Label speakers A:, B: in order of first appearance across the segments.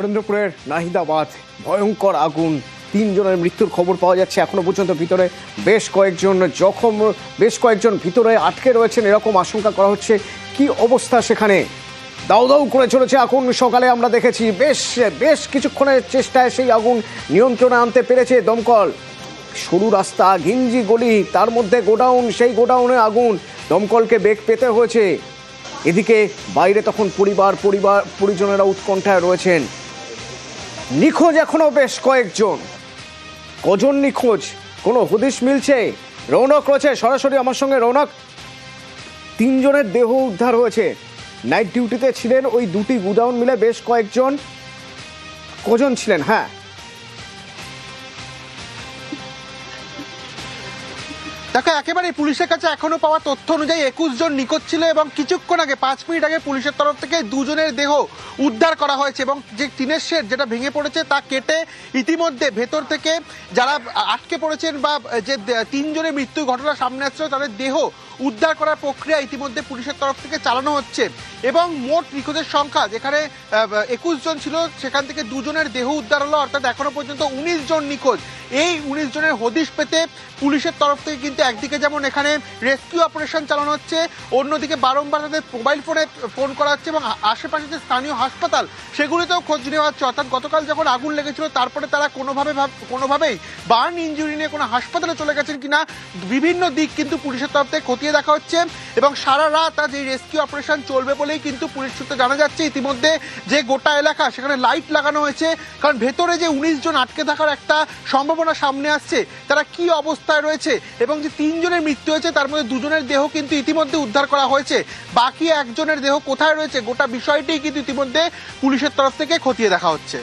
A: নরেন্দ্রপুরের নাহিদাবাদ ভয়ঙ্কর আগুন, 3 জনের মৃত্যুর খবর পাওয়া যাচ্ছে। এখনো পর্যন্ত ভিতরে বেশ কয়েকজন ভিতরে আটকে রয়েছেন এরকম আশঙ্কা করা হচ্ছে। কি অবস্থা সেখানে? দাউ দাউ করে চলেছে আগুন। সকালে আমরা দেখেছি বেশ কিছুক্ষণের চেষ্টায় সেই আগুন নিয়ন্ত্রণে আনতে পেরেছে দমকল। সরু রাস্তা, ঘিঞ্জি গলি, তার মধ্যে গোডাউন, সেই গোডাউনে আগুন, দমকলকে বেগ পেতে হয়েছে। এদিকে বাইরে তখন পরিজনেরা উৎকণ্ঠায় রয়েছেন। নিখোঁজ এখনো বেশ কয়েকজন। কজন নিখোঁজ কোনো হদিশ মিলছে? রৌনক রয়েছে সরাসরি আমার সঙ্গে। রৌনক, 3 জনের দেহ উদ্ধার হয়েছে। নাইট ডিউটিতে ছিলেন ওই দুটি গোডাউন মিলে বেশ কয়েকজন। কজন ছিলেন? হ্যাঁ,
B: দেখো, একেবারে পুলিশের কাছে এখনো পাওয়া তথ্য অনুযায়ী 21 জন নিখোঁজ ছিল এবং কিছুক্ষণ আগে 5 মিনিট আগে পুলিশের তরফ থেকে 2 জনের দেহ উদ্ধার করা হয়েছে এবং যে টিনের শেড যেটা ভেঙে পড়েছে তা কেটে ইতিমধ্যে ভেতর থেকে যারা আটকে পড়েছেন বা যে 3 জনের মৃত্যুর ঘটনা সামনে আসছিল তাদের দেহ উদ্ধার করার প্রক্রিয়া ইতিমধ্যে পুলিশের তরফ থেকে চালানো হচ্ছে এবং মোট নিখোঁজের সংখ্যা যেখানে 21 জন ছিল সেখান থেকে 2 জনের দেহ উদ্ধার হলো, অর্থাৎ এখনো পর্যন্ত 19 জন নিখোঁজ। এই 19 জনের হদিশ পেতে পুলিশের তরফ থেকে কিন্তু একদিকে যেমন এখানে রেস্কিউ অপারেশন চালানো হচ্ছে, অন্যদিকে বারংবার তাদের মোবাইল ফোনে ফোন করা হচ্ছে এবং আশেপাশে যে স্থানীয় হাসপাতাল সেগুলিতেও খোঁজ নেওয়া হচ্ছে। অর্থাৎ গতকাল যখন আগুন লেগেছিল তারপরে তারা কোনোভাবেই বার্ন ইনজুরি নিয়ে কোনো হাসপাতালে চলে গেছেন কিনা বিভিন্ন দিক কিন্তু পুলিশের তরফ থেকে খতিয়ে দেখা হচ্ছে এবং সারা রাত আজ এই রেস্কিউ অপারেশন চলবে বলেই কিন্তু পুলিশ সূত্রে জানা যাচ্ছে। ইতিমধ্যে যে গোটা এলাকা সেখানে লাইট লাগানো হয়েছে, কারণ ভেতরে যে 19 জন আটকে থাকার একটা সম্ভাবনা সামনে আসছে, তারা কি অবস্থায় রয়েছে এবং যে 3 জনের মৃত্যু হয়েছে তার মধ্যে 2 জনের দেহ কিন্তু ইতিমধ্যে উদ্ধার করা হয়েছে, বাকি 1 জনের দেহ কোথায় রয়েছে গোটা বিষয়টি কিন্তু ইতিমধ্যে পুলিশের তরফ থেকে খতিয়ে দেখা হচ্ছে।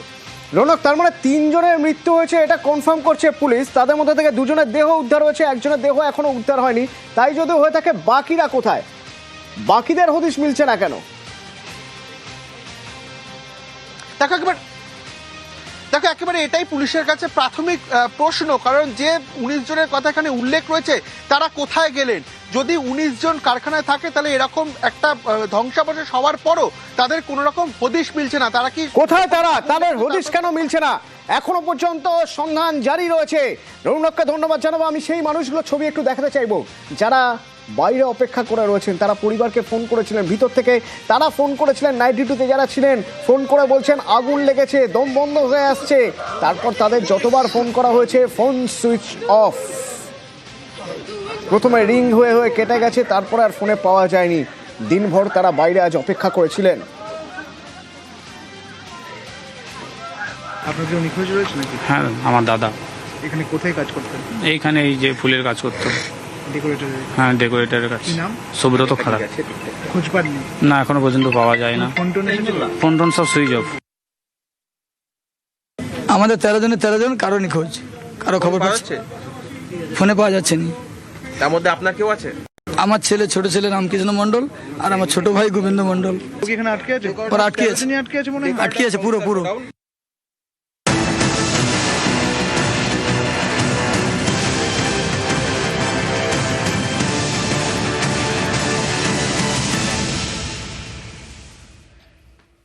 A: রৌনক, তার মানে 3 জনের মৃত্যু হয়েছে এটা কনফার্ম করছে পুলিশ। তাদের মধ্যে থেকে 2 জনের দেহ উদ্ধার হয়েছে, 1 জনের দেহ এখনো উদ্ধার হয়নি। তাই যদি হয়ে থাকে বাকিরা কোথায়? বাকিদের হদিশ মিলছে না কেন?
B: দেখো, একেবারে এটাই পুলিশের কাছে প্রাথমিক প্রশ্ন, কারণ যে 19 জনের কথা এখানে উল্লেখ রয়েছে তারা কোথায় গেলেন? যদি 19 জন কারখানায় থাকে তাহলে এরকম একটা ধ্বংসাবশেষ হওয়ার পরও তাদের কোনো রকম হদিশ মিলছে না। তারা কি
A: কোথায়? তাদের হদিশ কেন মিলছে না? এখনো পর্যন্ত সন্ধান জারি রয়েছে। রৌনককে ধন্যবাদ জানাবো। আমি সেই মানুষগুলোর ছবি একটু দেখাতে চাইবো যারা বাইরে অপেক্ষা করে রয়েছেন। তারা পরিবারকে ফোন করেছিলেন, ভিতর থেকে তারা ফোন করেছিলেন, নাইট ডিউটিতে যারা ছিলেন ফোন করে বলছেন আগুন লেগেছে, দম বন্ধ হয়ে আসছে। তারপর তাদের যতবার ফোন করা হয়েছে ফোন সুইচ অফ। প্রথমে রিং হয়ে কেটে গেছে, তারপর আর ফোনে পাওয়া যায়নি। দিনভর তারা বাইরে আজ অপেক্ষা করেছিলেন।
C: আপনার কেউ নিখোঁজ রয়েছে নাকি?
D: হ্যাঁ, আমার দাদা।
C: এখানে কোথায় কাজ করতেন?
D: এইখানে এই যে ফুলের কাজ করতো।
C: ডেকোরেটর?
D: হ্যাঁ, ডেকোরেটরের কাজ।
C: কি নাম?
D: সুব্রত খাড়া।
C: খোঁজ পাননি?
D: না, এখনো পর্যন্ত পাওয়া যায় না।
C: ফোন টোন এসেছিল?
D: ফোন টোন সব সুইচ অফ।
E: আমাদের 13 জন কারো নিখোঁজ, কারো খবর পাচ্ছে ফোনে পাওয়া যাচ্ছে না।
F: তার মধ্যে আপনার কেউ আছে?
E: আমার ছোট ছেলে রামকৃষ্ণ মন্ডল আর আমার ছোট ভাই গোবিন্দ মন্ডল।
C: এখানে আটকে আছে?
E: ওরা আটকে আছে
C: আটকে আছে মনে হয়।
E: আটকে আছে পুরো